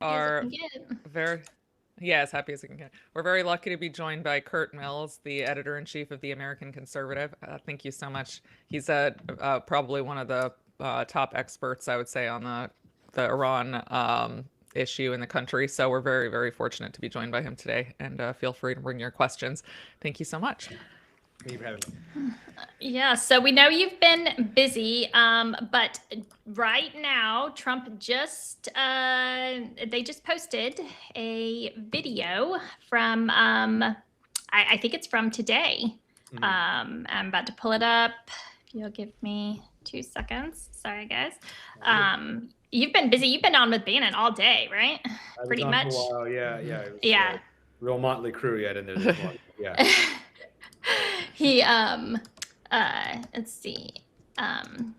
are Happy as it can get. very, yeah, as happy as we can get. We're very lucky to be joined by Kurt Mills, the editor-in-chief of the American Conservative. Thank you so much. He's probably one of the top experts, I would say, on the Iran issue in the country. So we're very, very fortunate to be joined by him today. And feel free to bring your questions. Thank you so much. Thank you for having me. Yeah, so we know you've been busy, but right now, Trump just they just posted a video from I think it's from today. I'm about to pull it up. If you'll give me 2 seconds. Sorry, guys. You've been busy. You've been on with Bannon all day, right? I was Pretty on for a much. while. Yeah, yeah. It was, Yeah. real motley crew you had in there this morning. Yeah. He let's see. I'm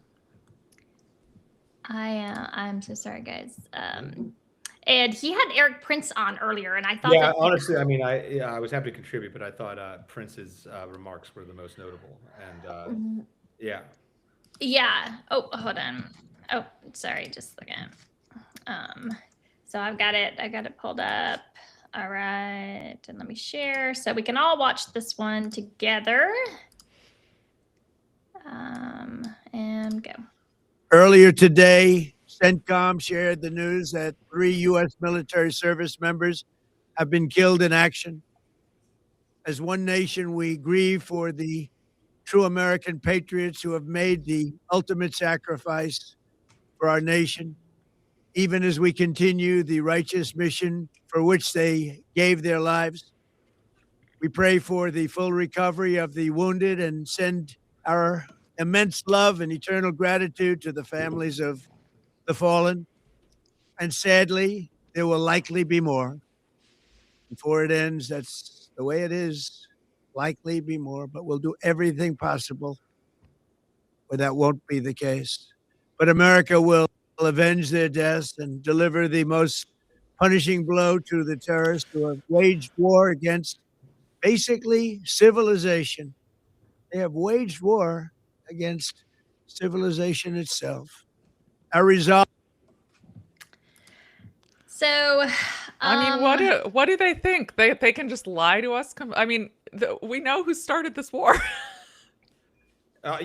so sorry, guys. And he had Eric Prince on earlier, and I thought Yeah, that honestly, I mean, I was happy to contribute, but I thought Prince's remarks were the most notable, and yeah. yeah. Oh, hold on. Oh, sorry, just a second. So I've got it. I got it pulled up. All right, and let me share so we can all watch this one together. And go. Earlier today, CENTCOM shared the news that 3 U.S. military service members have been killed in action. As one nation, we grieve for the true American patriots who have made the ultimate sacrifice for our nation, even as we continue the righteous mission for which they gave their lives. We pray for the full recovery of the wounded and send our immense love and eternal gratitude to the families of the fallen. And sadly, there will likely be more. Before it ends, that's the way it is. Likely be more, but we'll do everything possible where that won't be the case. But America will avenge their deaths and deliver the most punishing blow to the terrorists who have waged war against basically civilization. They have waged war against civilization itself. Our resolve. So, I mean, what do they think? They can just lie to us? I mean, we know who started this war.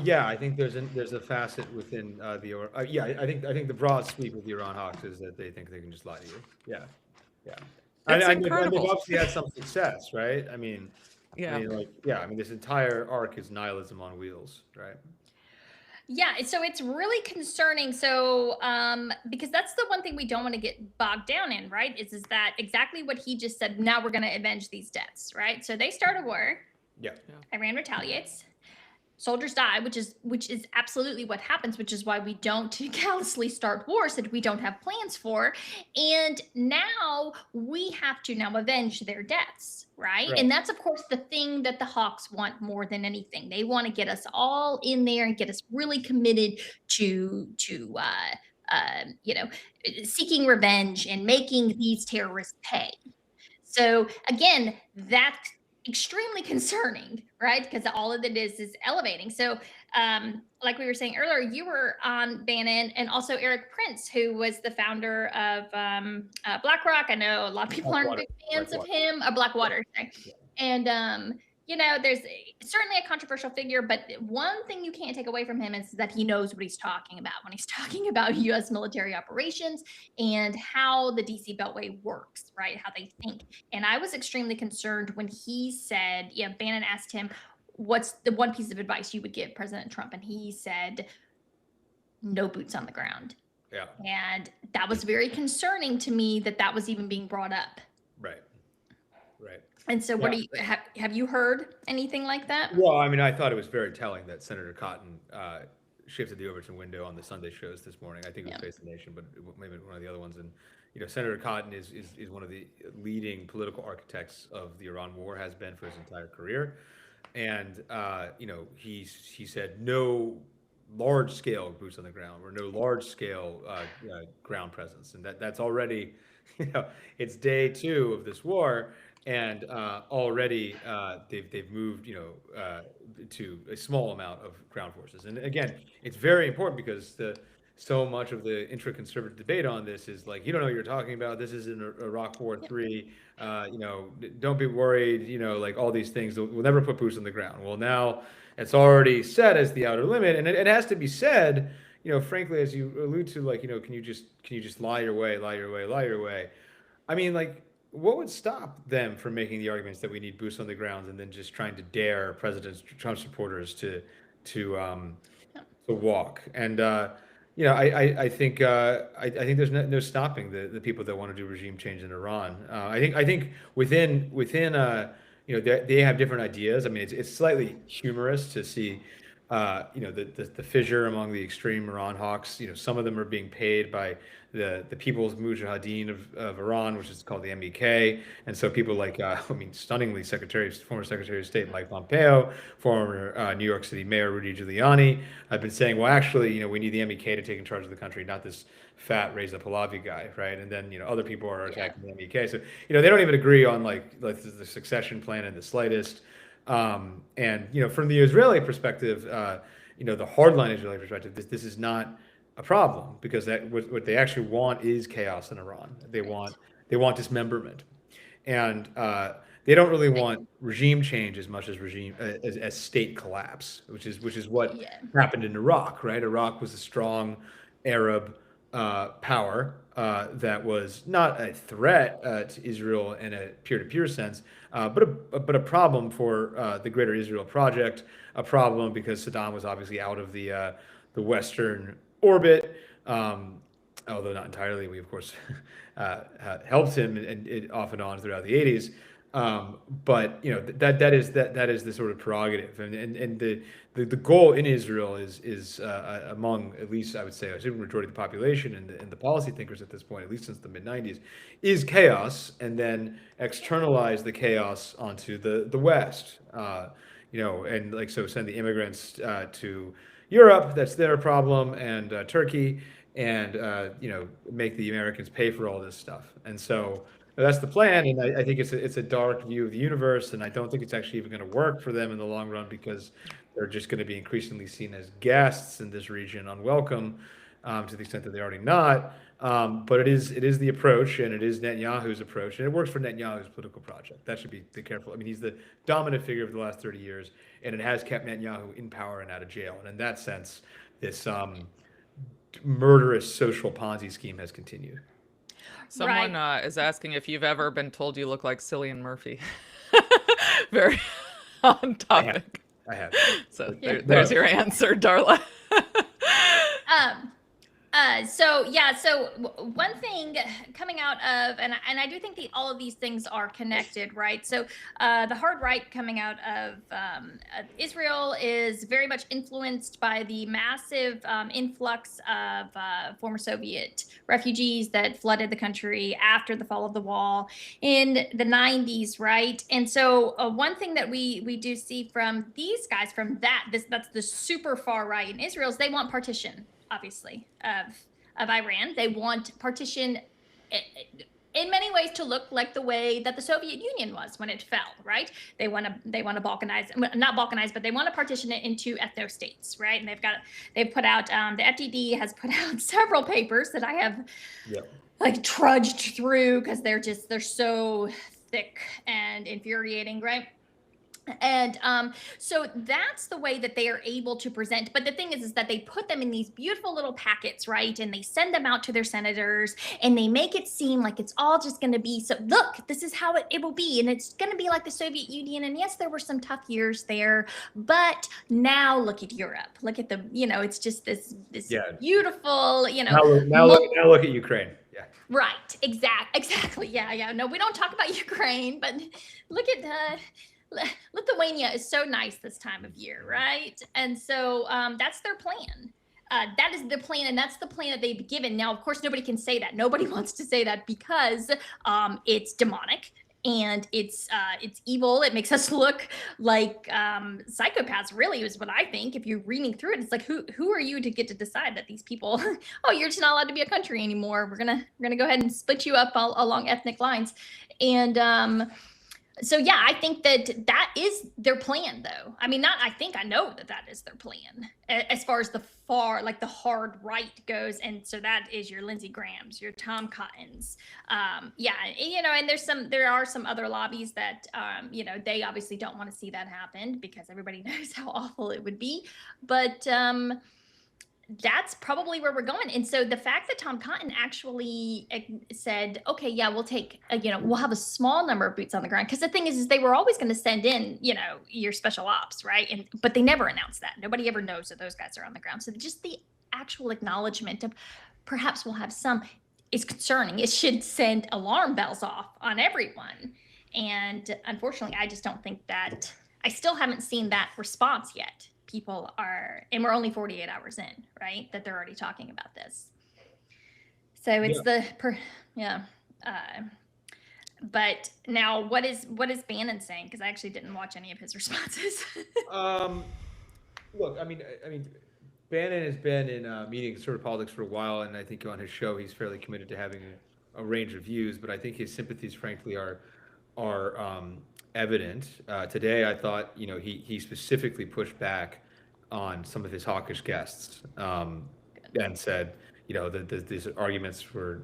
Yeah, I think there's a facet within yeah, I think the broad sweep of the Iran hawks is that they think they can just lie to you. Yeah, yeah. It's And they've incredible. obviously had some success, right? Yeah. Like, yeah, I mean, this entire arc is nihilism on wheels, right? yeah, so it's really concerning. So, because that's the one thing we don't want to get bogged down in, right? Is that exactly what he just said? Now we're going to avenge these deaths, right? So they start a war. Yeah. Iran retaliates. Soldiers die, which is absolutely what happens, which is why we don't callously start wars that we don't have plans for. And now we have to now avenge their deaths, right? Right. And that's of course the thing that the Hawks want more than anything. They want to get us all in there and get us really committed to seeking revenge and making these terrorists pay. So again, that's extremely concerning, right? Because all of it is elevating. So, like we were saying earlier, you were on Bannon and also Eric Prince, who was the founder of BlackRock. I know a lot of people aren't Blackwater. big fans of Blackwater. him. Blackwater, sorry. And there's certainly a controversial figure, but one thing you can't take away from him is that he knows what he's talking about when he's talking about U.S. military operations and how the DC Beltway works, right? How they think. And I was extremely concerned when he said, yeah, Bannon asked him, what's the one piece of advice you would give President Trump? And he said, no boots on the ground. Yeah. And that was very concerning to me that was even being brought up. Right. Right. And so, what do you have you heard anything like that? Well, I mean, I thought it was very telling that Senator Cotton shifted the Overton window on the Sunday shows this morning. I think it was Face the Nation, but maybe one of the other ones. And Senator Cotton is one of the leading political architects of the Iran war, has been for his entire career. And he said no large scale boots on the ground or no large scale ground presence, and that's already it's day 2 of this war. And already they've moved, to a small amount of ground forces. And again, it's very important because so much of the intra-conservative debate on this is like, you don't know what you're talking about. This is in Iraq War 3. Don't be worried. Like all these things. We'll never put boots on the ground. Well, now it's already set as the outer limit, and it has to be said. Frankly, as you allude to, like, can you just lie your way? I mean, like, what would stop them from making the arguments that we need boots on the ground and then just trying to dare President Trump supporters to um, to walk? And I think there's no stopping the people that want to do regime change in Iran. I think within they have different ideas. I mean, it's slightly humorous to see the fissure among the extreme Iran hawks. Some of them are being paid by the People's Mujahideen of Iran, which is called the MEK. And so people like, stunningly, former Secretary of State Mike Pompeo, former New York City Mayor Rudy Giuliani, have been saying, well, actually, we need the MEK to take in charge of the country, not this fat Reza Pahlavi guy, right? And then, other people are attacking the MEK. So, they don't even agree on like the succession plan in the slightest. And from the Israeli perspective, the hardline Israeli perspective, this is not a problem, because what they actually want is chaos in Iran. They want dismemberment, and they don't really want regime change as much as as state collapse, which is what happened in Iraq, right? Iraq was a strong Arab power that was not a threat to Israel in a peer-to-peer sense, but a problem for the greater Israel project, a problem because Saddam was obviously out of the Western orbit, although not entirely. We, of course, helped him and off and on throughout the 80s. But that is the sort of prerogative, and the goal in Israel is among, at least I would say, a super majority of the population and the policy thinkers at this point, at least since the mid 90s, is chaos, and then externalize the chaos onto the West. And like, so send the immigrants to Europe, that's their problem, and Turkey, and make the Americans pay for all this stuff. And so that's the plan, and I think it's a dark view of the universe, and I don't think it's actually even going to work for them in the long run, because they're just going to be increasingly seen as guests in this region, unwelcome, to the extent that they're already not. But it is the approach, and it is Netanyahu's approach, and it works for Netanyahu's political project. That should be careful. I mean, he's the dominant figure of the last 30 years, and it has kept Netanyahu in power and out of jail. And in that sense, this murderous social Ponzi scheme has continued. Someone is asking if you've ever been told you look like Cillian Murphy. Very on topic. I have. So there's your answer, Darla. So one thing coming out of, and I do think all of these things are connected, right? So the hard right coming out of Israel is very much influenced by the massive influx of former Soviet refugees that flooded the country after the fall of the wall in the 90s, right? And so one thing that we do see from these guys, that's the super far right in Israel, is they want partition, obviously, of Iran. They want partition in many ways to look like the way that the Soviet Union was when it fell, right? They want to balkanize, not balkanize, but they want to partition it into ethno states, right? And they've put out, the FDD has put out several papers that I have like trudged through, because they're so thick and infuriating, right? And so that's the way that they are able to present. But the thing is that they put them in these beautiful little packets, right? And they send them out to their senators, and they make it seem like it's all just going to be, so look, this is how it will be. And it's going to be like the Soviet Union. And yes, there were some tough years there, but now look at Europe. Look at the, it's just this beautiful, Now look at Ukraine. Yeah. Right. Exactly. Yeah. No, we don't talk about Ukraine, but look at Lithuania is so nice this time of year, right? And so that's their plan. That is the plan, and that's the plan that they've given. Now, of course, nobody can say that. Nobody wants to say that, because it's demonic and it's evil. It makes us look like psychopaths, really, is what I think. If you're reading through it, it's like, who are you to get to decide that these people, oh, you're just not allowed to be a country anymore. We're gonna go ahead and split you up all along ethnic lines. And So yeah, I think that is their plan, though. I mean, not I think, I know that is their plan as far as the hard right goes. And so that is your Lindsey Grahams, your Tom Cottons. Yeah, and there are some other lobbies that they obviously don't want to see that happen, because everybody knows how awful it would be. But that's probably where we're going. And so the fact that Tom Cotton actually said, okay, yeah, we'll take, we'll have a small number of boots on the ground. Because the thing is they were always going to send in, your special ops, right? But they never announced that. Nobody ever knows that those guys are on the ground. So just the actual acknowledgement of perhaps we'll have some is concerning. It should send alarm bells off on everyone. And unfortunately, I just don't think that, I still haven't seen that response yet. People are, and we're only 48 hours in, right, that they're already talking about this. So it's but now what is Bannon saying? Because I actually didn't watch any of his responses. Look, I mean, Bannon has been in meeting sort of politics for a while, and I think on his show he's fairly committed to having a range of views. But I think his sympathies, frankly, are evident. Today, I thought, he specifically pushed back on some of his hawkish guests, and said, that these arguments were,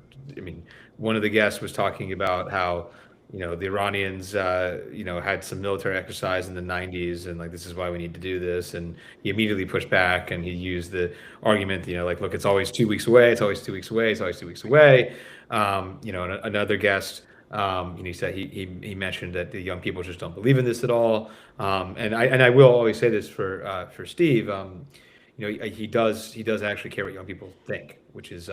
one of the guests was talking about how, the Iranians, had some military exercise in the 90s, and this is why we need to do this. And he immediately pushed back, and he used the argument, look, it's always 2 weeks away. It's always 2 weeks away. It's always 2 weeks away. Another guest, he said he mentioned that the young people just don't believe in this at all. And I will always say this for Steve. He does actually care what young people think, which is,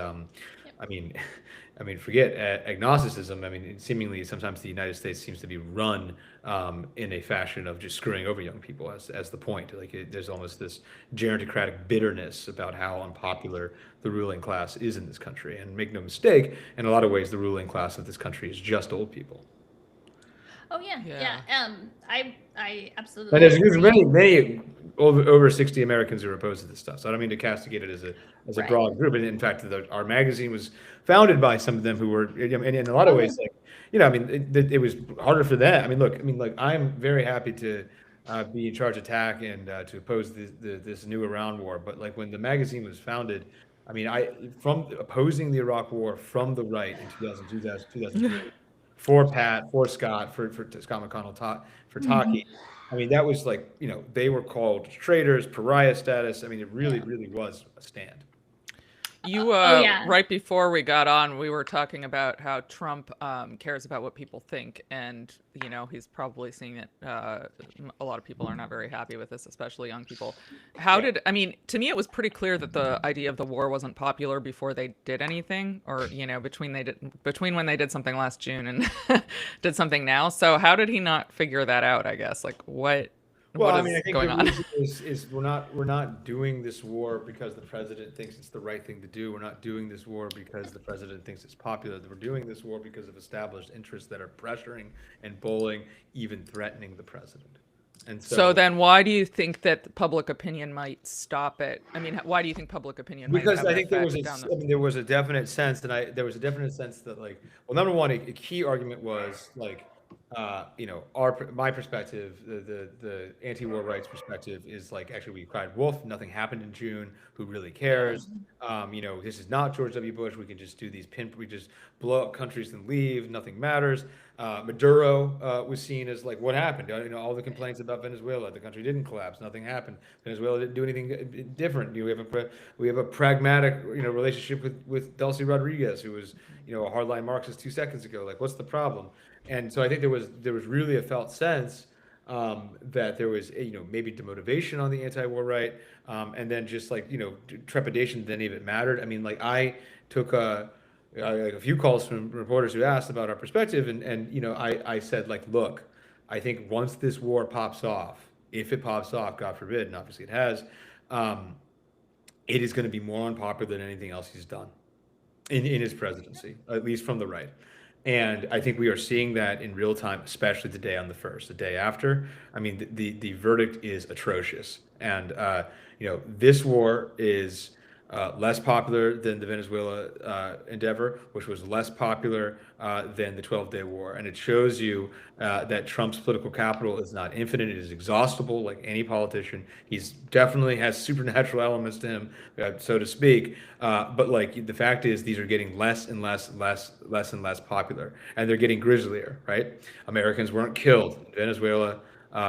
forget agnosticism. Seemingly sometimes the United States seems to be run in a fashion of just screwing over young people as the point. There's almost this gerontocratic bitterness about how unpopular the ruling class is in this country. And make no mistake, in a lot of ways, the ruling class of this country is just old people. Oh yeah. I absolutely. But there's many over 60 Americans who are opposed to this stuff. So I don't mean to castigate it as a broad group. And in fact, our magazine was founded by some of them who were, and in a lot of ways, it was harder for them. I'm very happy to be in charge of TAC and to oppose this new Iran war. But when the magazine was founded, from opposing the Iraq war from the right in 2003. For Pat, for Scott, for Scott McConnell, for Taki. That was they were called traitors, pariah status. It really was a stand. You, right before we got on, we were talking about how Trump cares about what people think. And, he's probably seeing that a lot of people are not very happy with this, especially young people. To me, it was pretty clear that the idea of the war wasn't popular before they did anything, or, between when they did something last June and did something now. So how did he not figure that out, I guess? What I think going on? Is we're not doing this war because the president thinks it's the right thing to do. We're not doing this war because the president thinks it's popular. We're doing this war because of established interests that are pressuring and bullying, even threatening the president. And so then why do you think that public opinion might stop it? Why do you think public opinion might Because I think there was a definite sense, and that number one, a key argument was my perspective, the anti-war rights perspective is actually we cried wolf. Nothing happened in June. Who really cares? This is not George W. Bush. We can just do these we just blow up countries and leave. Nothing matters. Maduro was seen as what happened? All the complaints about Venezuela. The country didn't collapse. Nothing happened. Venezuela didn't do anything different. We have a pragmatic relationship with Delcy Rodriguez, who was a hardline Marxist 2 seconds ago. What's the problem? And so I think there was really a felt sense that there was maybe demotivation on the anti-war right, and then just trepidation that any of it mattered. I took a few calls from reporters who asked about our perspective, and I said look, I think once this war pops off, if it pops off, God forbid, and obviously it has, it is going to be more unpopular than anything else he's done in his presidency, at least from the right. And I think we are seeing that in real time, especially the day on the 1st, the day after. The verdict is atrocious. And, this war is less popular than the Venezuela endeavor, which was less popular than the 12-day war. And it shows you that Trump's political capital is not infinite; it is exhaustible, like any politician. He's definitely has supernatural elements to him, so to speak. But like the fact is, these are getting less and less popular, and they're getting grislier. Right? Americans weren't killed in Venezuela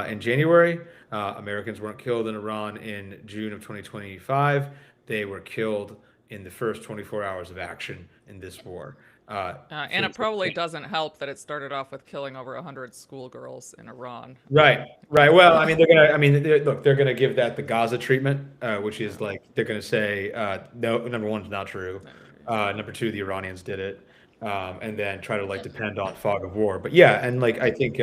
in January. Americans weren't killed in Iran in June of 2025. They were killed in the first 24 hours of action in this war. And it probably doesn't help that it started off with killing over 100 schoolgirls in Iran. Right, right. Well, I mean, they're gonna give that the Gaza treatment, which is like they're gonna say, no, number one, it's not true. Number two, the Iranians did it, and then try to like depend on fog of war. But yeah, and like I think,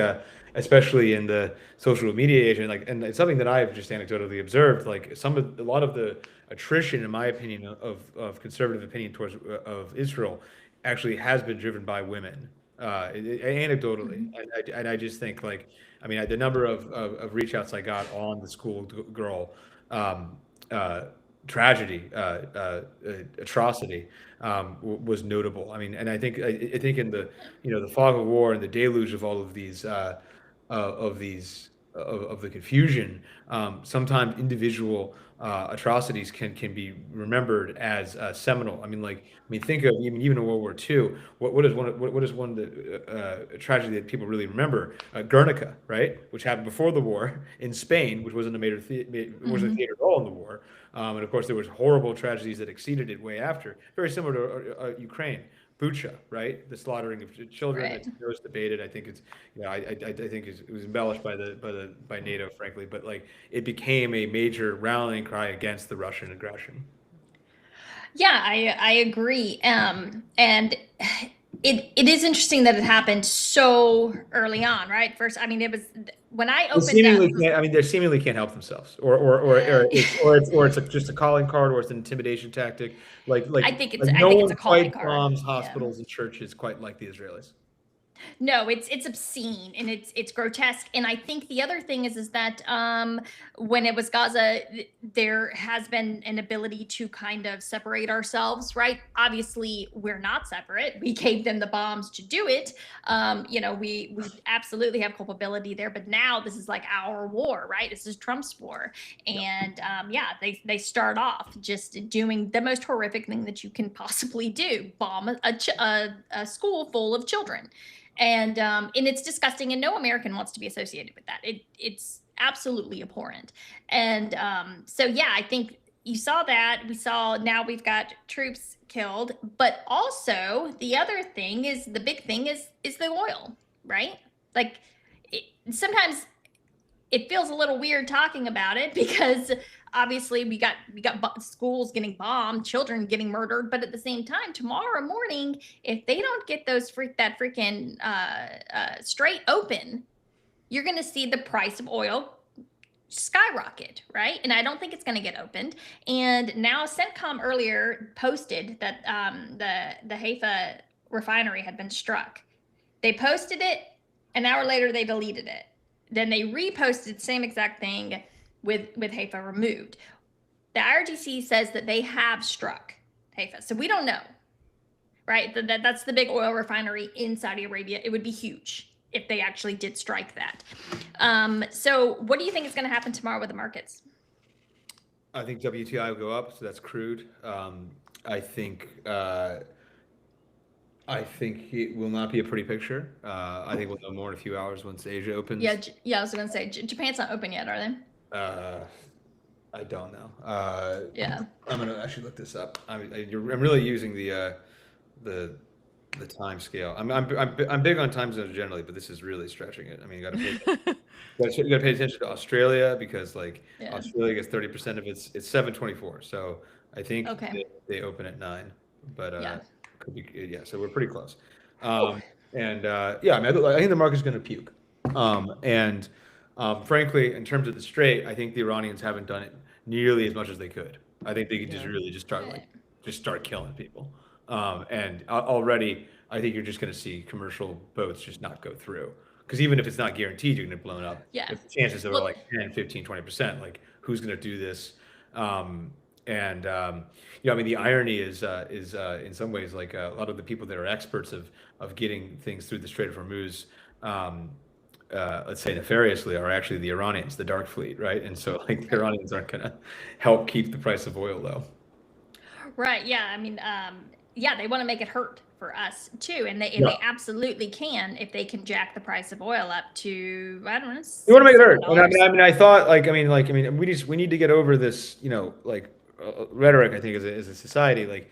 especially in the social media age, and like, and it's something that I've just anecdotally observed, like a lot of the attrition, in my opinion, of conservative opinion towards of Israel, actually has been driven by women, anecdotally, and I just think like, I mean, the number of reach outs I got on the school girl tragedy, atrocity, was notable. I mean, and I think in the the fog of war and the deluge of all of these of the confusion, sometimes individual atrocities can be remembered as seminal. I mean, think of even in World War II. What is one of the tragedy that people really remember? Guernica, right, which happened before the war in Spain, which wasn't a major wasn't a theater at all in the war. And of course, there was horrible tragedies that exceeded it way after. Very similar to Ukraine. Bucha, right? The slaughtering of children. Right. It's most debated. I think it's, I think it was embellished by NATO, frankly, but like it became a major rallying cry against the Russian aggression. Yeah, I agree. And it is interesting that it happened so early on, right? First, I mean, it was when I opened they seemingly can't help themselves, or it's just a calling card, or it's an intimidation tactic. Like I think it's one a calling quite card. bombs Yeah. hospitals and churches quite like the Israelis. No, it's obscene and it's grotesque. And I think the other thing is that when it was Gaza, there has been an ability to kind of separate ourselves, right? Obviously, we're not separate. We gave them the bombs to do it. We absolutely have culpability there. But now this is like our war, right? This is Trump's war, and they start off just doing the most horrific thing that you can possibly do: bomb a school full of children. And it's disgusting, and no American wants to be associated with that. It's absolutely abhorrent. And I think you saw that. We saw now we've got troops killed, but also the other thing is the big thing is the oil, right? Like sometimes it feels a little weird talking about it because obviously we got schools getting bombed, children getting murdered, but at the same time, tomorrow morning, if they don't get that freaking Strait open, you're going to see the price of oil skyrocket, right? And I don't think it's going to get opened. And now CENTCOM earlier posted that the Haifa refinery had been struck. They posted it, an hour later they deleted it. Then they reposted the same exact thing with Haifa removed. The IRGC says that they have struck Haifa. So we don't know, right? That's the big oil refinery in Saudi Arabia. It would be huge if they actually did strike that. So what do you think is going to happen tomorrow with the markets? I think WTI will go up, so that's crude. I think it will not be a pretty picture. I think we'll know more in a few hours once Asia opens. Yeah, I was going to say, Japan's not open yet, are they? I don't know. Yeah. I'm gonna actually look this up. I'm really using the time scale. I'm big on time zones generally, but this is really stretching it. I mean, you gotta pay attention to Australia because Australia gets 30% of its 7:24. So I think they open at 9, but could be so we're pretty close. I mean, I think the market's gonna puke. Frankly, in terms of the Strait, I think the Iranians haven't done it nearly as much as they could. I think they could just start killing people. And already, I think you're just going to see commercial boats just not go through. Because even if it's not guaranteed you're going to be blown up, the chances are like 10, 15, 20%. Like, who's going to do this? And you know, I mean, the irony is in some ways like a lot of the people that are experts of getting things through the Strait of Hormuz, let's say nefariously, are actually the Iranians, the dark fleet, right? And so like the Iranians aren't going to help keep the price of oil low. Right. Yeah. I mean, yeah, they want to make it hurt for us too, and they Yeah. they absolutely can if they can jack the price of oil up to, I don't know. You want to make it hurt. And $7. I thought we need to get over this, you know, like rhetoric. I think as a society, like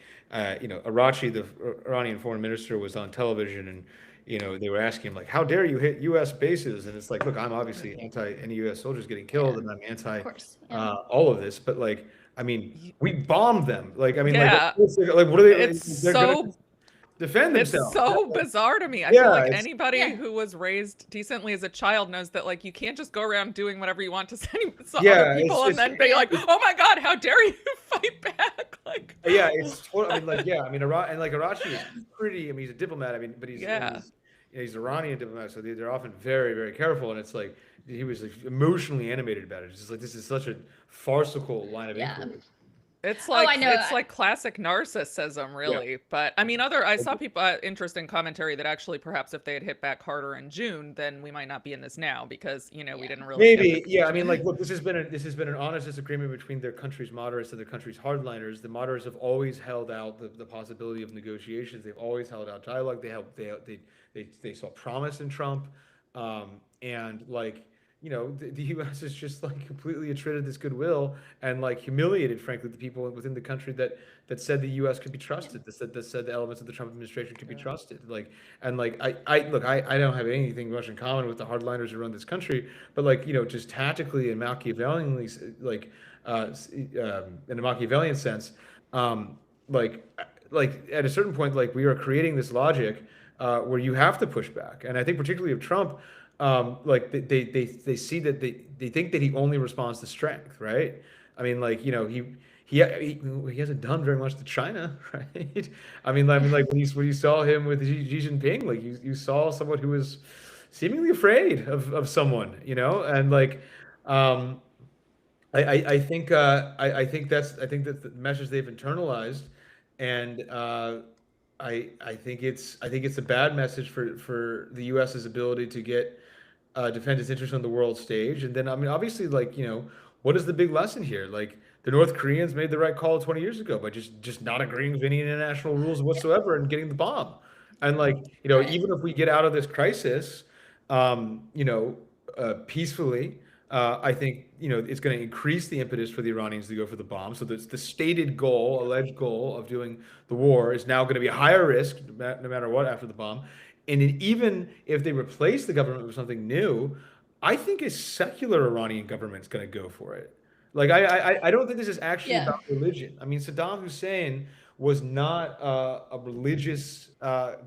you know, Arachi, the Iranian foreign minister, was on television, and you know, they were asking him like, "How dare you hit U.S. bases?" And it's like, look, I'm obviously anti any U.S. soldiers getting killed, and I'm anti Of course. Yeah. all of this. But like, I mean, we bombed them. Like, I mean, Yeah. like what are they? It's They're so gonna defend It's themselves. so bizarre to me. I Yeah, feel like it's- anybody Yeah. who was raised decently as a child knows that like you can't just go around doing whatever you want to Yeah, other people and it's- then be like, "Oh my God, how dare you fight back!" Like, Yeah, it's total. I mean, like, yeah, I mean, Arachi is pretty. I mean, he's a diplomat. I mean, but he's Yeah. he's Iranian diplomat, so they're often very, very careful. And it's like he was like, emotionally animated about it. It's just like this is such a farcical line of Yeah. inquiry. it's like I know. it's like classic narcissism, really. But I mean, I saw people interesting commentary that actually perhaps if they had hit back harder in June, then we might not be in this now because you know we didn't really get Maybe, the- yeah. I mean, like, look, this has been an honest disagreement between their country's moderates and their country's hardliners. The moderates have always held out the possibility of negotiations. They've always held out dialogue. They saw promise in Trump, and like, you know, the U.S. has just like completely attrited this goodwill and like humiliated, frankly, the people within the country that said the U.S. could be trusted, that said the elements of the Trump administration could be trusted. Like, and like, I don't have anything much in common with the hardliners who run this country, but like, you know, just tactically and Machiavellianly, like, in a Machiavellian sense, like at a certain point, like we are creating this logic where you have to push back, and I think particularly of Trump. Like they see that they think that he only responds to strength, right? I mean, like, you know, he hasn't done very much to China, right? I mean, like when you saw him with Xi Jinping, like you saw someone who was seemingly afraid of someone, you know, and like, I think that's the message they've internalized, and I think it's a bad message for the U.S.'s ability to get defend its interest on the world stage. And then, I mean, obviously, like, you know, what is the big lesson here? Like, the North Koreans made the right call 20 years ago by just not agreeing with any international rules whatsoever and getting the bomb. And like, you know, even if we get out of this crisis, you know, peacefully, I think, you know, it's going to increase the impetus for the Iranians to go for the bomb. So the stated goal, alleged goal of doing the war is now going to be a higher risk, no matter what, after the bomb. And even if they replace the government with something new, I think a secular Iranian government is going to go for it. Like, I don't think this is actually Yeah. about religion. I mean, Saddam Hussein was not a religious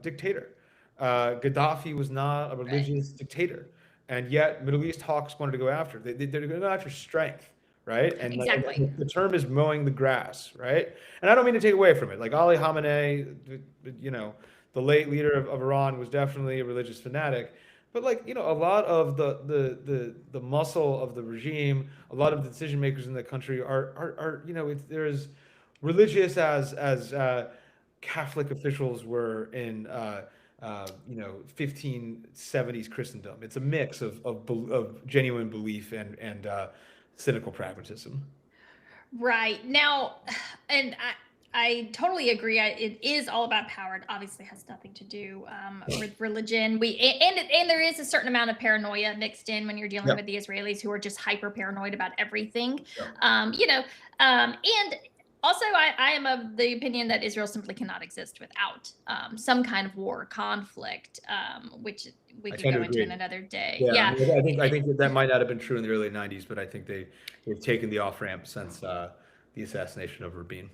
dictator. Gaddafi was not a religious dictator. And yet, Middle East hawks wanted to go after. They're going after strength, right? And like, Exactly. the term is mowing the grass, right? And I don't mean to take away from it. Like Ali Khamenei, you know, the late leader of Iran, was definitely a religious fanatic. But like, you know, a lot of the muscle of the regime, a lot of the decision makers in the country are you know, there's religious as Catholic officials were in you know, 1570s Christendom. It's a mix of genuine belief and cynical pragmatism. Right. Now, and I totally agree. It is all about power. It obviously has nothing to do with religion. And there is a certain amount of paranoia mixed in when you're dealing with the Israelis, who are just hyper paranoid about everything. You know, and also I am of the opinion that Israel simply cannot exist without some kind of war, conflict, which we could go into in another day. Yeah. I mean, I think that might not have been true in the early 90s, but I think they've taken the off ramp since the assassination of Rabin.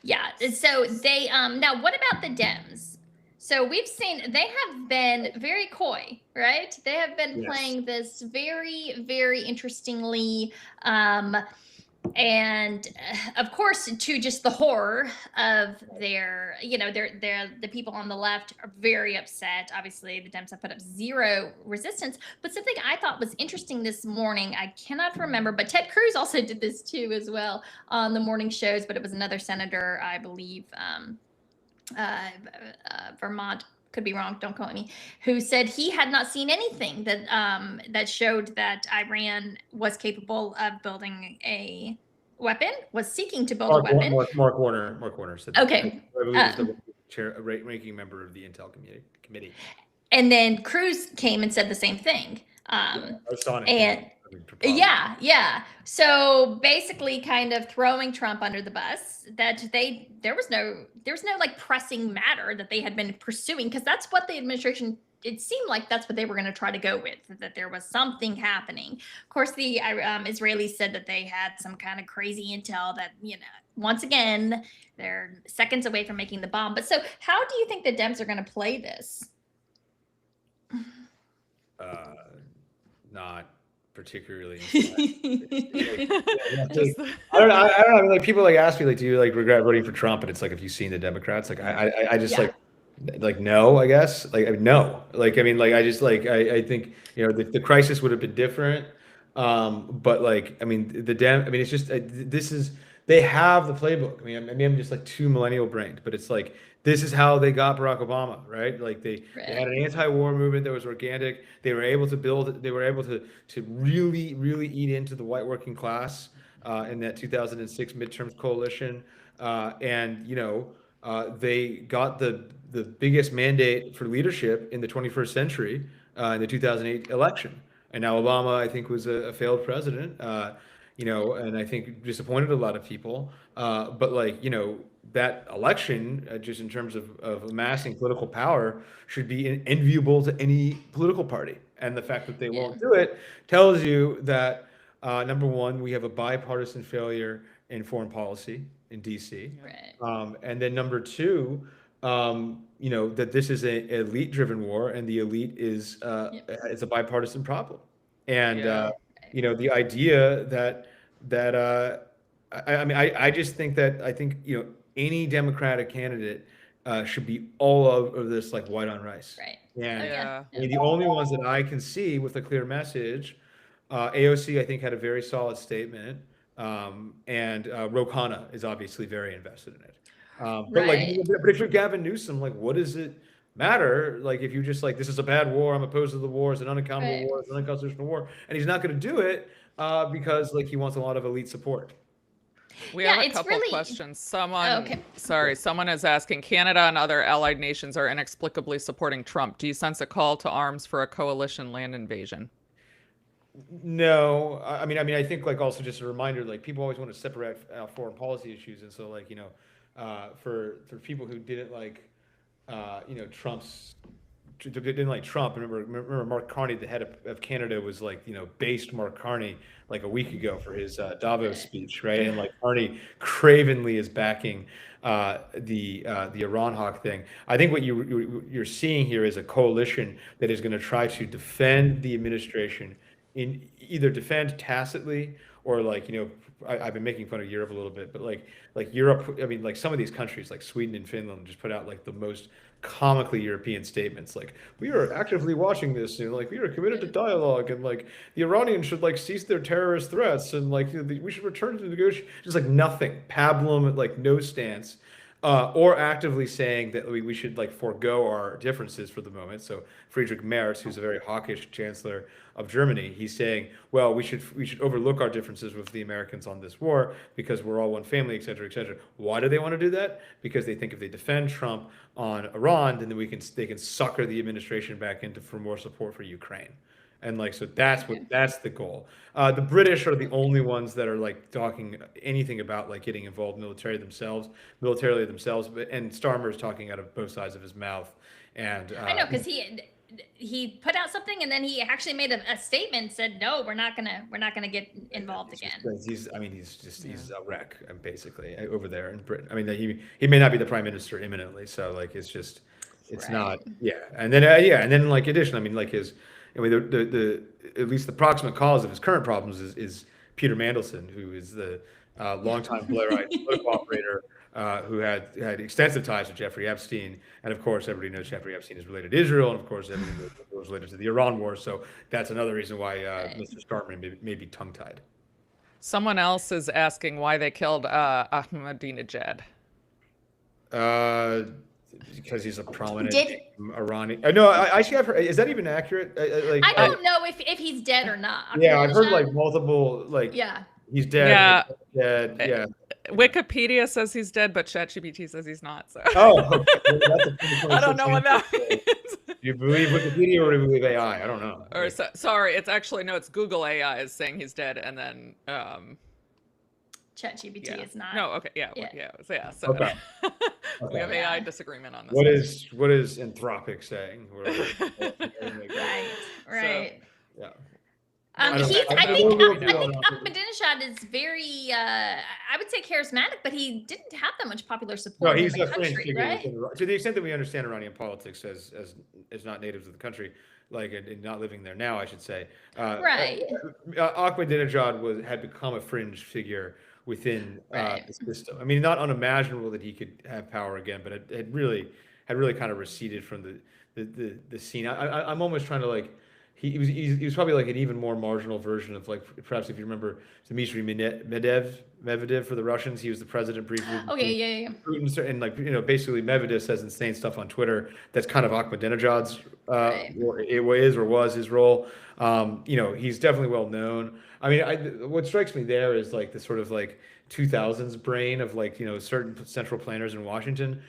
Yeah. So they now what about the Dems? So we've seen they have been very coy, right? They have been playing this very, very interestingly And of course, to just the horror of their, the people on the left are very upset. Obviously, the Dems have put up zero resistance. But something I thought was interesting this morning, I cannot remember, but Ted Cruz also did this too as well on the morning shows. But it was another senator, I believe, Vermont. Could be wrong, don't quote me, who said he had not seen anything that that showed that Iran was capable of building a weapon, was seeking to build a weapon. Mark Warner said that. Okay. I believe he's the ranking member of the Intel committee. And then Cruz came and said the same thing. I saw it. And yeah. So basically kind of throwing Trump under the bus, that there was no like pressing matter that they had been pursuing, because that's what the administration, it seemed like that's what they were going to try to go with, that there was something happening. Of course, the Israelis said that they had some kind of crazy intel that, once again, they're seconds away from making the bomb. But so how do you think the Dems are going to play this? Not particularly. Just I don't know. I mean, like, people ask me, do you regret voting for Trump? And it's like, have you seen the Democrats? I just no, I guess. No. I think the crisis would have been different. But it's just they have the playbook. I mean, maybe I'm just too millennial brained, but it's this is how they got Barack Obama, right? They had an anti-war movement that was organic. They were able to build. They were able to really, really eat into the white working class in that 2006 midterms coalition, and they got the biggest mandate for leadership in the 21st century in the 2008 election. And now Obama, I think, was a failed president, and I think disappointed a lot of people. But that election, just in terms of amassing political power, should be enviable to any political party. And the fact that they won't do it tells you that, number one, we have a bipartisan failure in foreign policy in DC. Right. And then number two, that this is an elite-driven war, and the elite is a bipartisan problem. And the idea that I just think that any Democratic candidate should be all of this white on rice. Right. And the only ones that I can see with a clear message, AOC, I think, had a very solid statement, and Ro Khanna is obviously very invested in it. But if you're Gavin Newsom, what does it matter? If you're just this is a bad war, I'm opposed to the war, it's an unaccountable war, it's an unconstitutional war, and he's not going to do it because he wants a lot of elite support. We have a couple questions. Someone is asking, Canada and other allied nations are inexplicably supporting Trump. Do you sense a call to arms for a coalition land invasion? No, I think also just a reminder, people always want to separate out foreign policy issues, and so for people who didn't didn't like Trump. Remember Mark Carney, the head of Canada, was based Mark Carney a week ago for his Davos speech, right? And Carney cravenly is backing the Iran hawk thing. I think what you're seeing here is a coalition that is going to try to defend the administration, in either defend tacitly or I've been making fun of Europe a little bit, but Europe, some of these countries like Sweden and Finland just put out the most comically European statements, we are actively watching this, and we are committed to dialogue, and the Iranians should cease their terrorist threats, and we should return to negotiation. Just nothing, pablum, no stance, or actively saying that we should forego our differences for the moment. So Friedrich Merz, who's a very hawkish chancellor of Germany, he's saying, well, we should overlook our differences with the Americans on this war because we're all one family, et cetera, et cetera. Why do they want to do that? Because they think if they defend Trump on Iran, then they can sucker the administration back into for more support for Ukraine. And so that's the goal. The British are the only ones that are talking anything about getting involved militarily themselves. And Starmer is talking out of both sides of his mouth. And I know, because he put out something, and then he actually made a statement, said, no, we're not gonna get involved again. He's a wreck, basically, over there in Britain. He may not be the prime minister imminently, so it's not. And then addition, his. At least the proximate cause of his current problems is Peter Mandelson, who is the longtime Blairite political operator who had extensive ties with Jeffrey Epstein. And of course, everybody knows Jeffrey Epstein is related to Israel. And of course, everybody knows it was related to the Iran war. So that's another reason why Mr. Starkman may be tongue-tied. Someone else is asking why they killed Ahmadinejad. Because he's a prominent Iranian. No, I actually have heard. Is that even accurate? I don't know if he's dead or not. Yeah, I've heard like multiple Yeah. He's dead. Yeah. He's dead. Yeah. Wikipedia says he's dead, but ChatGPT says he's not. So. Oh, okay. Well, that's a I don't know what that means. You believe Wikipedia or do you believe AI? I don't know. Or sorry, it's actually no, it's Google AI is saying he's dead, and then ChatGPT is not. No, okay, yeah. So Okay. we have AI disagreement on this. What is Anthropic saying? Right. Yeah. I think Ahmadinejad is very, I would say charismatic, but he didn't have that much popular support in the country, right? To the extent that we understand Iranian politics as not natives of the country, like and not living there now, I should say. Right. Ahmadinejad had become a fringe figure within the system. I mean, not unimaginable that he could have power again, but it had really kind of receded from the scene. I'm almost trying to like. He was probably like an even more marginal version of like perhaps if you remember Dmitry Medvedev for the Russians. He was the president briefly. Okay, yeah. Putin, and like basically Medvedev says insane stuff on Twitter. That's kind of Ahmadinejad's was his role. He's definitely well known. I mean, what strikes me there is like the sort of like 2000s brain of like certain central planners in Washington,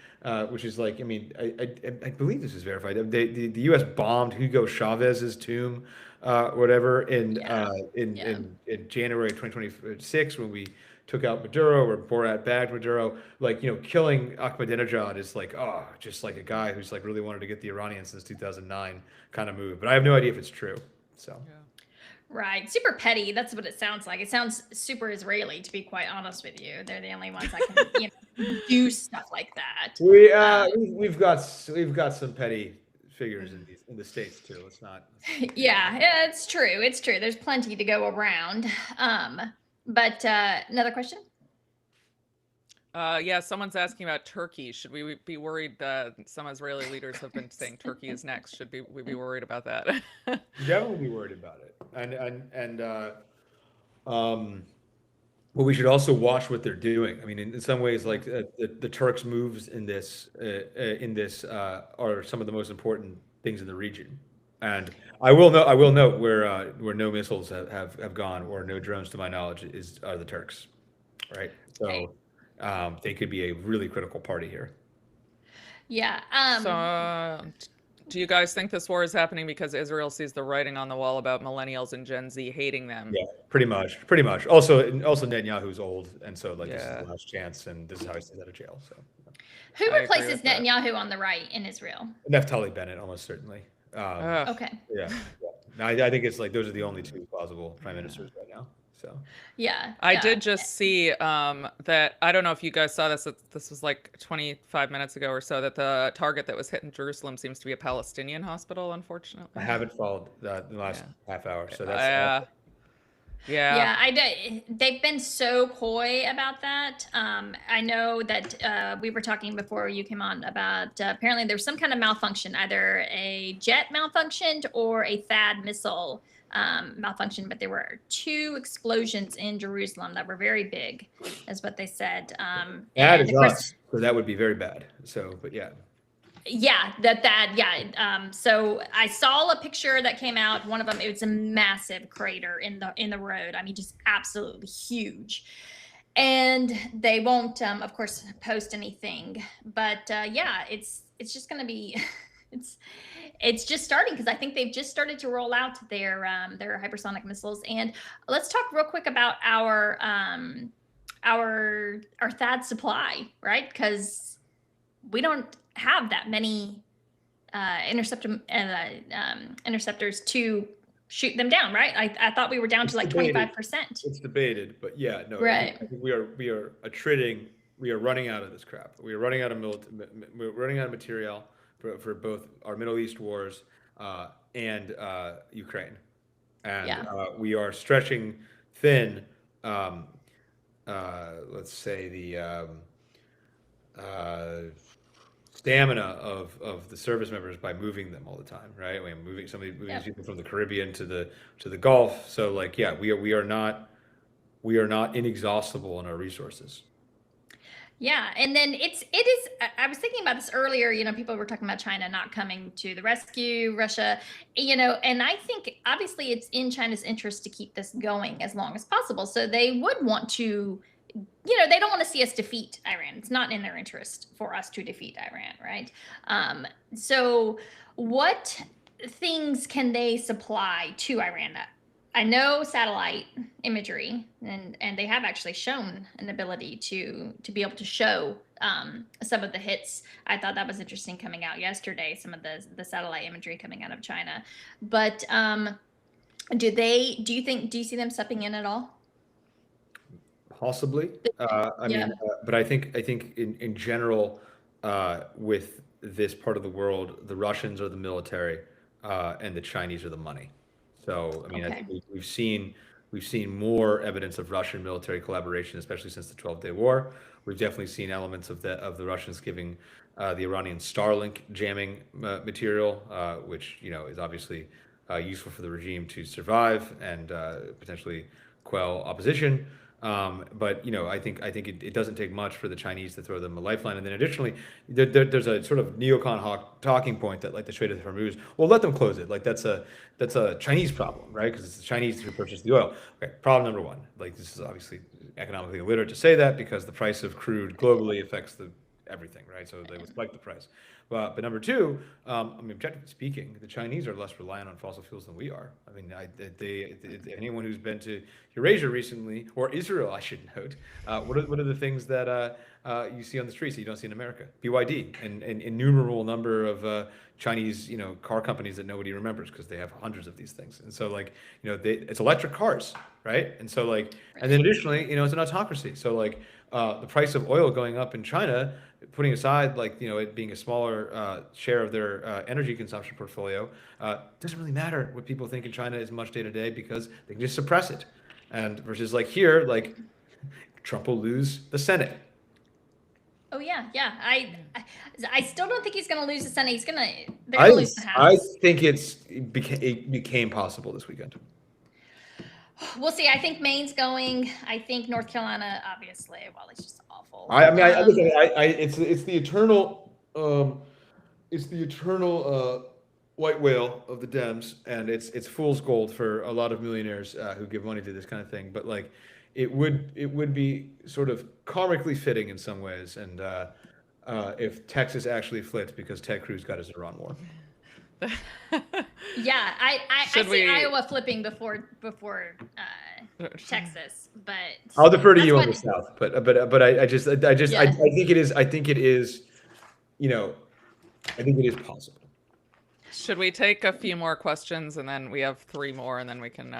which is like, I mean, I believe this is verified. The U.S. bombed Hugo Chavez's tomb, whatever, in January 2026 when we took out Maduro, or Borat bagged Maduro. Like killing Ahmadinejad is like just like a guy who's like really wanted to get the Iranians since 2009 kind of move. But I have no idea if it's true. So. Yeah. Right. Super petty. That's what it sounds like. It sounds super Israeli, to be quite honest with you. They're the only ones that can do stuff like that. We've got some petty figures in the States too. It's not. Yeah, it's true. It's true. There's plenty to go around. But another question? Yeah, someone's asking about Turkey. Should we be worried that some Israeli leaders have been saying Turkey is next? Should we be worried about that? Definitely be worried about it. Well, we should also watch what they're doing. I mean, in some ways, like the Turks' moves in this are some of the most important things in the region. And I will note where no missiles have gone or no drones, to my knowledge, are the Turks, right? So. They could be a really critical party here. Yeah. So, do you guys think this war is happening because Israel sees the writing on the wall about millennials and Gen Z hating them? Yeah, pretty much. Also Netanyahu's old, and so like this is the last chance, and this is how he stays out of jail. So. Who replaces Netanyahu on the right in Israel? Naftali Bennett, almost certainly. Okay. Yeah. No, I think it's like those are the only two plausible prime ministers right now. So. Yeah. I did just see that, I don't know if you guys saw this, this was like 25 minutes ago or so, that the target that was hit in Jerusalem seems to be a Palestinian hospital, unfortunately. I haven't followed that in the last half hour, so that's they've been so coy about that. I know that we were talking before you came on about apparently there was some kind of malfunction, either a jet malfunctioned or a THAAD missile malfunction, but there were 2 explosions in Jerusalem that were very big, is what they said. That is us, so that would be very bad. So, but yeah. Yeah, so I saw a picture that came out. One of them, it was a massive crater in the road. I mean, just absolutely huge. And they won't, of course, post anything. But it's just going to be. It's just starting because I think they've just started to roll out their hypersonic missiles. And let's talk real quick about our THAAD supply, right? Because we don't have that many interceptors to shoot them down, right? I thought we were down to like 25%. It's debated, but yeah, no. Right. I think we are attriting. We are running out of this crap. We are running out of we're running out of material for both our Middle East wars and Ukraine, and we are stretching thin let's say stamina of the service members by moving them all the time, right? I mean, moving people from the Caribbean to the Gulf. So like, yeah, we are not inexhaustible in our resources. Yeah, and then it is. I was thinking about this earlier. People were talking about China not coming to the rescue, Russia. And I think obviously it's in China's interest to keep this going as long as possible. So they would want to. They don't want to see us defeat Iran. It's not in their interest for us to defeat Iran, right? So what things can they supply to Iran? I know satellite imagery, and they have actually shown an ability to be able to show some of the hits. I thought that was interesting coming out yesterday, some of the satellite imagery coming out of China. But do you see them stepping in at all? Possibly. I mean, but I think in general, with this part of the world, the Russians are the military, and the Chinese are the money. So I mean, I think we've seen more evidence of Russian military collaboration, especially since the 12-Day War. We've definitely seen elements of the Russians giving the Iranian Starlink jamming material, which is obviously useful for the regime to survive and potentially quell opposition. But I think it doesn't take much for the Chinese to throw them a lifeline. And then additionally, there's a sort of neocon talking point that like the Strait of Hormuz, well, let them close it. Like that's a Chinese problem, right? Because it's the Chinese who purchase the oil. Okay, problem number one. Like this is obviously economically illiterate to say that because the price of crude globally affects everything, right? So they would spike the price. But number two, objectively speaking, the Chinese are less reliant on fossil fuels than we are. I mean, anyone who's been to Eurasia recently, or Israel, I should note, what are the things that you see on the streets that you don't see in America? BYD and innumerable number of Chinese, car companies that nobody remembers because they have hundreds of these things. And so like, it's electric cars, right? And so like, and then additionally, it's an autocracy. So like, the price of oil going up in China, putting aside like it being a smaller share of their energy consumption portfolio, doesn't really matter what people think in China as much day to day because they can just suppress it. And versus like here, like Trump will lose the Senate. Oh yeah. I still don't think he's going to lose the Senate. They're going to lose the House. I think it became possible this weekend. We'll see. I think Maine's going. I think North Carolina, obviously. Well, it's just awful. It's the eternal, white whale of the Dems, and it's fool's gold for a lot of millionaires who give money to this kind of thing. But like, it would be sort of comically fitting in some ways, and if Texas actually flipped because Ted Cruz got his Iran war. Yeah, I see Iowa flipping before Texas, but I'll defer to you on the South. But I think it is. I think it is possible. Should we take a few more questions and then we have 3 more and then we can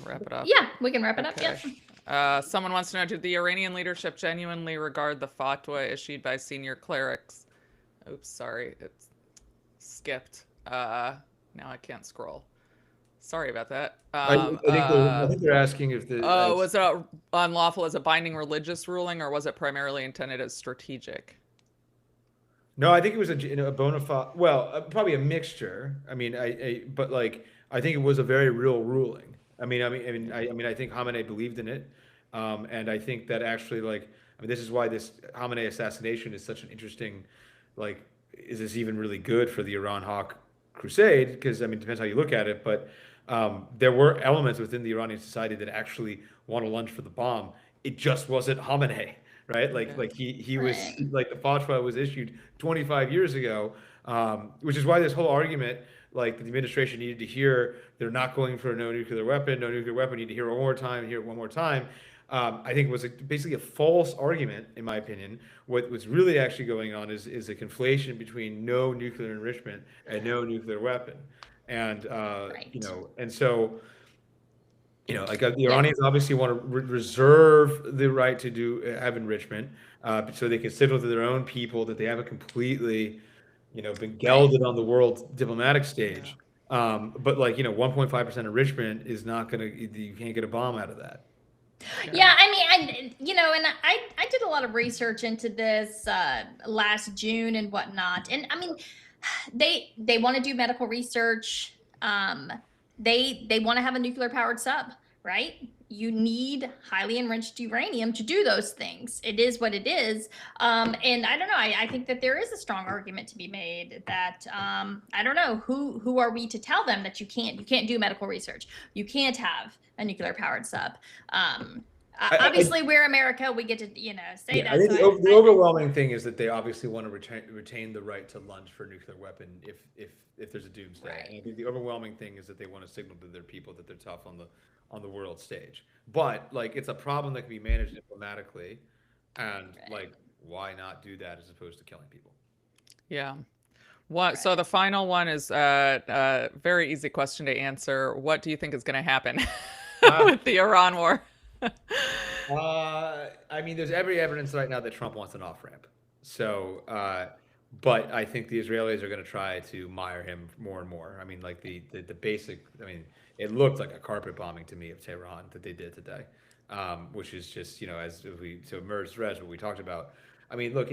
wrap it up? Yeah, we can wrap it up. Yeah. Someone wants to know, did the Iranian leadership genuinely regard the fatwa issued by senior clerics? Oops, sorry, it's skipped. Now I can't scroll. Sorry about that. I think they're asking if was it unlawful as a binding religious ruling, or was it primarily intended as strategic? No, I think it was a bona fide. Well, probably a mixture. I mean, but like I think it was a very real ruling. I think Khamenei believed in it, and I think that actually this is why this Khamenei assassination is such an interesting, is this even really good for the Iran Hawk crusade? Because it depends how you look at it, but there were elements within the Iranian society that actually want to lunge for the bomb. It just wasn't Khamenei, right? He was the fatwa was issued 25 years ago, which is why this whole argument, the administration needed to hear they're not going for a no nuclear weapon, need to hear it one more time. I think it was basically a false argument, in my opinion. What's really actually going on is a conflation between no nuclear enrichment and no nuclear weapon, and and so the Iranians obviously want to reserve the right to have enrichment, so they can signal to their own people that they haven't completely, been gelded on the world diplomatic stage. But 1.5% enrichment is not you can't get a bomb out of that. Yeah, I mean, and I did a lot of research into this last June and whatnot, and I mean, they want to do medical research. They want to have a nuclear powered sub, right? You need highly enriched uranium to do those things. It is what it is. And I don't know. I think that there is a strong argument to be made that I don't know who are we to tell them that you can't do medical research. You can't have a nuclear powered sub. Obviously, we're America. We get to say that. I think So the overwhelming thing is that they obviously want to retain the right to launch for a nuclear weapon if there's a doomsday. Right. And I think the overwhelming thing is that they want to signal to their people that they're tough on the world stage. But like, it's a problem that can be managed diplomatically, and like, why not do that as opposed to killing people? Yeah. What? So the final one is a very easy question to answer. What do you think is going to happen with the Iran war? I mean, there's every evidence right now that Trump wants an off-ramp. So, but I think the Israelis are going to try to mire him more and more. I mean, like the basic, I mean, it looked like a carpet bombing to me of Tehran that they did today, which is just, as we, to merge threads, what we talked about. I mean, look,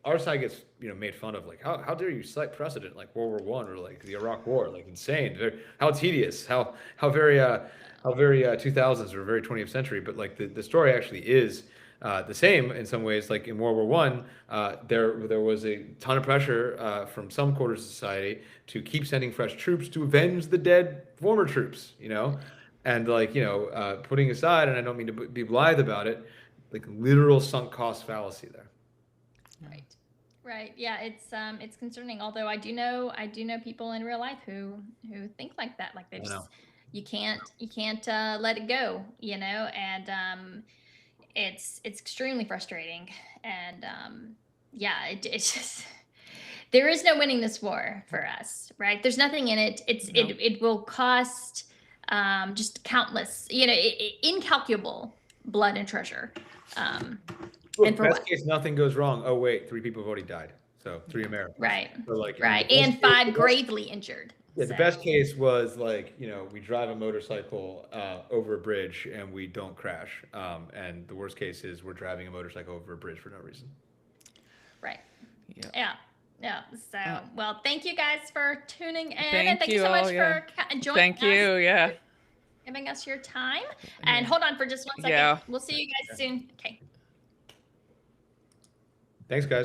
our side gets, made fun of, like, how dare you cite precedent like World War I or like the Iraq War, like insane, how tedious, how very 2000s or very 20th century. But like the story actually is the same in some ways. Like in World War I, there was a ton of pressure from some quarters of society to keep sending fresh troops to avenge the dead former troops, and like, putting aside, and I don't mean to be blithe about it, like literal sunk cost fallacy there. Right. Yeah, it's concerning. Although I do know people in real life who think like that. Like they just, you can't let it go, and it's extremely frustrating. And yeah, it's just, there is no winning this war for us, right? There's nothing in it. It will cost just countless, incalculable blood and treasure. Look, and for best what? case, nothing goes wrong. Oh wait, 3 people have already died. So 3 Americans. Right. So like, Right. And 5 gravely injured. Yeah, the best case was like, we drive a motorcycle over a bridge and we don't crash. And the worst case is we're driving a motorcycle over a bridge for no reason. Right. Yeah. So, well, thank you guys for tuning in. Thank you so much for joining Thank you. Yeah. Giving us your time. And hold on for just 1 second. Yeah. We'll see you guys soon. Okay. Thanks, guys.